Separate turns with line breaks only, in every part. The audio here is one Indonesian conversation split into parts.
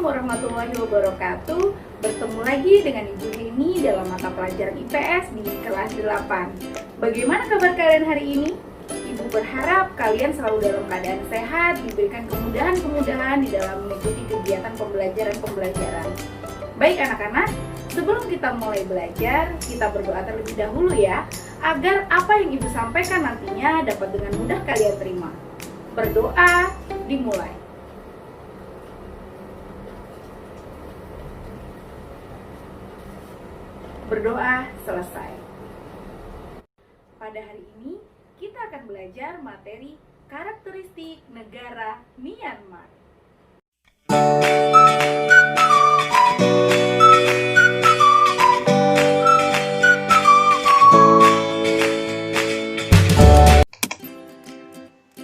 Assalamualaikum warahmatullahi wabarakatuh. Bertemu lagi dengan Ibu Heni dalam mata pelajaran IPS di kelas 8. Bagaimana kabar kalian hari ini? Ibu berharap kalian selalu dalam keadaan sehat, diberikan kemudahan-kemudahan di dalam mengikuti kegiatan pembelajaran. Baik anak-anak, sebelum kita mulai belajar, kita berdoa terlebih dahulu ya, agar apa yang Ibu sampaikan nantinya dapat dengan mudah kalian terima. Berdoa, dimulai. Berdoa selesai. Pada hari ini kita akan belajar materi karakteristik negara Myanmar.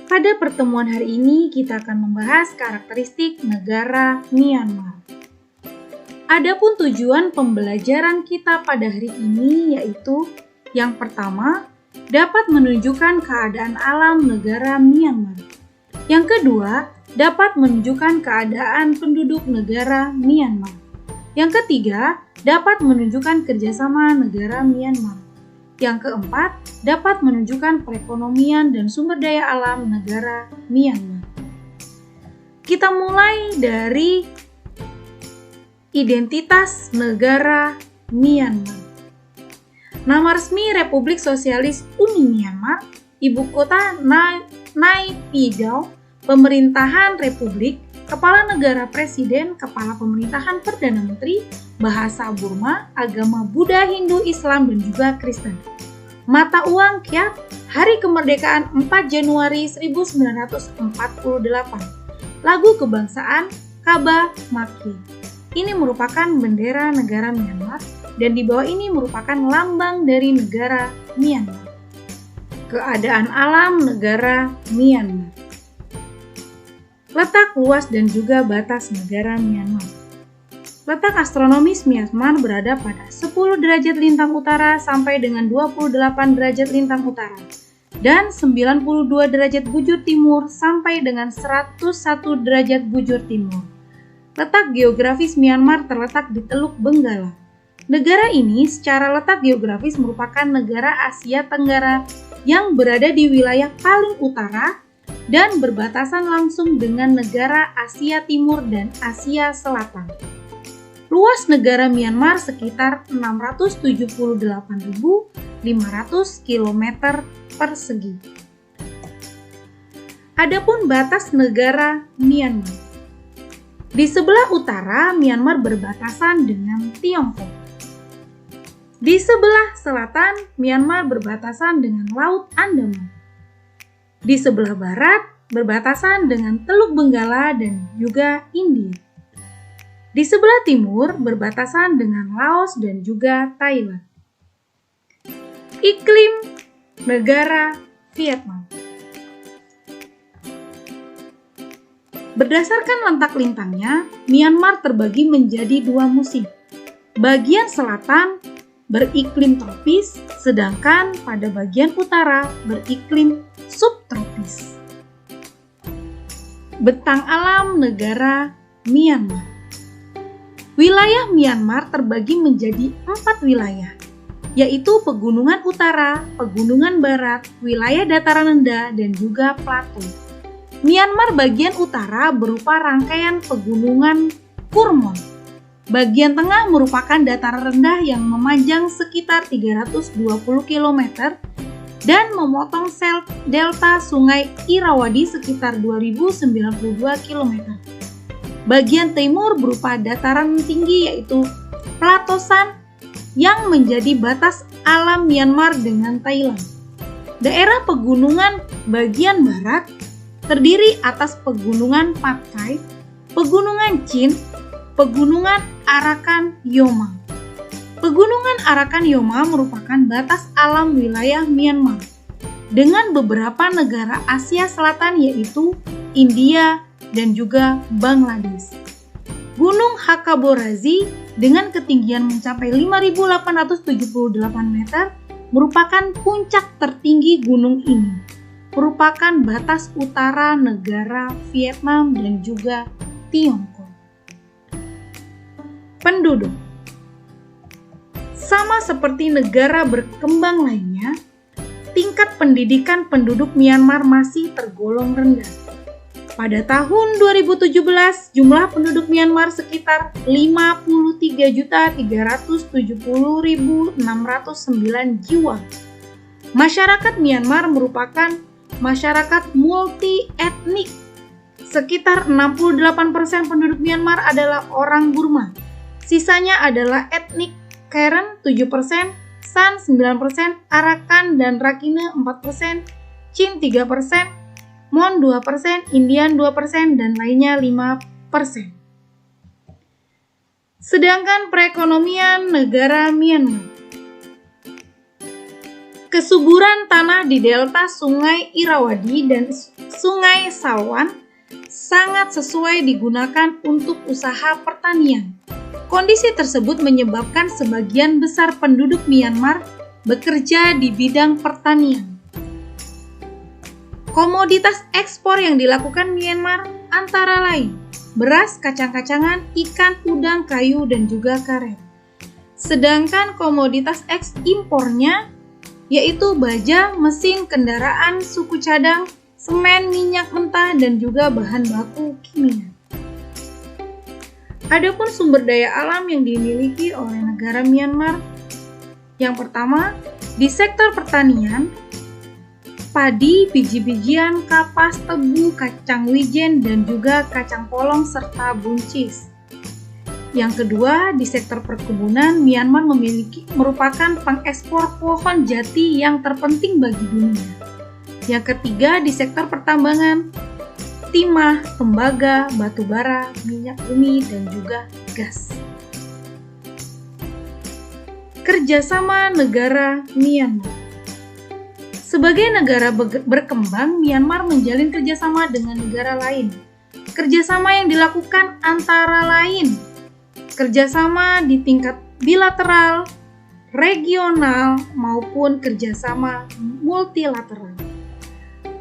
Pada pertemuan hari ini kita akan membahas karakteristik negara Myanmar. Adapun tujuan pembelajaran kita pada hari ini yaitu yang pertama, dapat menunjukkan keadaan alam negara Myanmar. Yang kedua, dapat menunjukkan keadaan penduduk negara Myanmar. Yang ketiga, dapat menunjukkan kerjasama negara Myanmar. Yang keempat, dapat menunjukkan perekonomian dan sumber daya alam negara Myanmar. Kita mulai dari identitas negara Myanmar. Nama resmi Republik Sosialis Uni Myanmar, ibu kota Naypyidaw, pemerintahan republik, kepala negara presiden, kepala pemerintahan perdana menteri, bahasa Burma, agama Buddha, Hindu, Islam dan juga Kristen. Mata uang kyat, hari kemerdekaan 4 Januari 1948. Lagu kebangsaan Kaba Maki. Ini merupakan bendera negara Myanmar dan di bawah ini merupakan lambang dari negara Myanmar. Keadaan alam negara Myanmar. Letak luas dan juga batas negara Myanmar. Letak astronomis Myanmar berada pada 10 derajat lintang utara sampai dengan 28 derajat lintang utara dan 92 derajat bujur timur sampai dengan 101 derajat bujur timur. Letak geografis Myanmar terletak di Teluk Benggala. Negara ini secara letak geografis merupakan negara Asia Tenggara yang berada di wilayah paling utara dan berbatasan langsung dengan negara Asia Timur dan Asia Selatan. Luas negara Myanmar sekitar 678.500 km persegi. Adapun batas negara Myanmar. Di sebelah utara, Myanmar berbatasan dengan Tiongkok. Di sebelah selatan, Myanmar berbatasan dengan Laut Andaman. Di sebelah barat, berbatasan dengan Teluk Benggala dan juga India. Di sebelah timur, berbatasan dengan Laos dan juga Thailand. Iklim negara Vietnam. Berdasarkan letak lintangnya, Myanmar terbagi menjadi 2 musim. Bagian selatan beriklim tropis, sedangkan pada bagian utara beriklim subtropis. Bentang alam negara Myanmar. Wilayah Myanmar terbagi menjadi 4 wilayah, yaitu pegunungan utara, pegunungan barat, wilayah dataran rendah, dan juga plato. Myanmar bagian utara berupa rangkaian pegunungan Kurmon. Bagian tengah merupakan dataran rendah yang memanjang sekitar 320 km dan memotong sel delta sungai Irrawaddy sekitar 2092 km. Bagian timur berupa dataran tinggi yaitu Plato San yang menjadi batas alam Myanmar dengan Thailand. Daerah pegunungan bagian barat terdiri atas pegunungan Patkai, pegunungan Chin, pegunungan Arakan Yoma. Pegunungan Arakan Yoma merupakan batas alam wilayah Myanmar dengan beberapa negara Asia Selatan yaitu India dan juga Bangladesh. Gunung Hakaborazi dengan ketinggian mencapai 5.878 meter merupakan puncak tertinggi gunung ini. Merupakan batas utara negara Vietnam dan juga Tiongkok. penduduk. Sama seperti negara berkembang lainnya, tingkat pendidikan penduduk Myanmar masih tergolong rendah. Pada tahun 2017, jumlah penduduk Myanmar sekitar 53.370.609 jiwa. Masyarakat Myanmar merupakan masyarakat multi-etnik. Sekitar 68% penduduk Myanmar adalah orang Burma. Sisanya adalah etnik Karen 7%, San 9%, Arakan dan Rakhine 4%, Chin 3%, Mon 2%, Indian 2%, dan lainnya 5%. Sedangkan perekonomian negara Myanmar. Kesuburan tanah di delta Sungai Irrawaddy dan Sungai Salween sangat sesuai digunakan untuk usaha pertanian. Kondisi tersebut menyebabkan sebagian besar penduduk Myanmar bekerja di bidang pertanian. Komoditas ekspor yang dilakukan Myanmar antara lain beras, kacang-kacangan, ikan, udang, kayu, dan juga karet. Sedangkan komoditas ekspornya yaitu baja, mesin kendaraan, suku cadang, semen, minyak mentah, dan juga bahan baku kimia. Adapun sumber daya alam yang dimiliki oleh negara Myanmar, yang pertama, di sektor pertanian, padi, biji-bijian, kapas, tebu, kacang wijen, dan juga kacang polong serta buncis. Yang kedua, di sektor perkebunan, Myanmar merupakan pengekspor pohon jati yang terpenting bagi dunia. Yang ketiga, di sektor pertambangan, timah, tembaga, batu bara, minyak bumi, dan juga gas. Kerjasama negara Myanmar. Sebagai negara berkembang, Myanmar menjalin kerjasama dengan negara lain. Kerjasama yang dilakukan antara lain kerjasama di tingkat bilateral, regional, maupun kerjasama multilateral.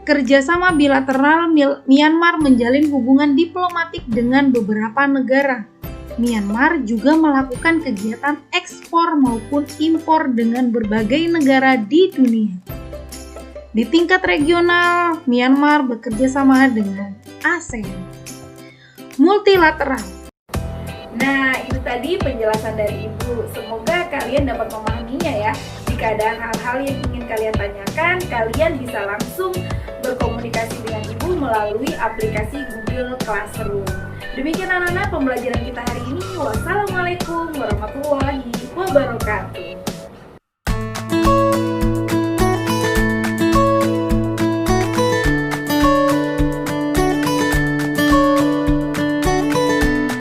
Kerjasama bilateral, Myanmar menjalin hubungan diplomatik dengan beberapa negara. Myanmar juga melakukan kegiatan ekspor maupun impor dengan berbagai negara di dunia. Di tingkat regional, Myanmar bekerja sama dengan ASEAN. Multilateral.
Nah, itu tadi penjelasan dari Ibu. Semoga kalian dapat memahaminya ya. Jika ada hal-hal yang ingin kalian tanyakan, kalian bisa langsung berkomunikasi dengan Ibu melalui aplikasi Google Classroom. Demikian anak-anak pembelajaran kita hari ini. Wassalamualaikum warahmatullahi wabarakatuh.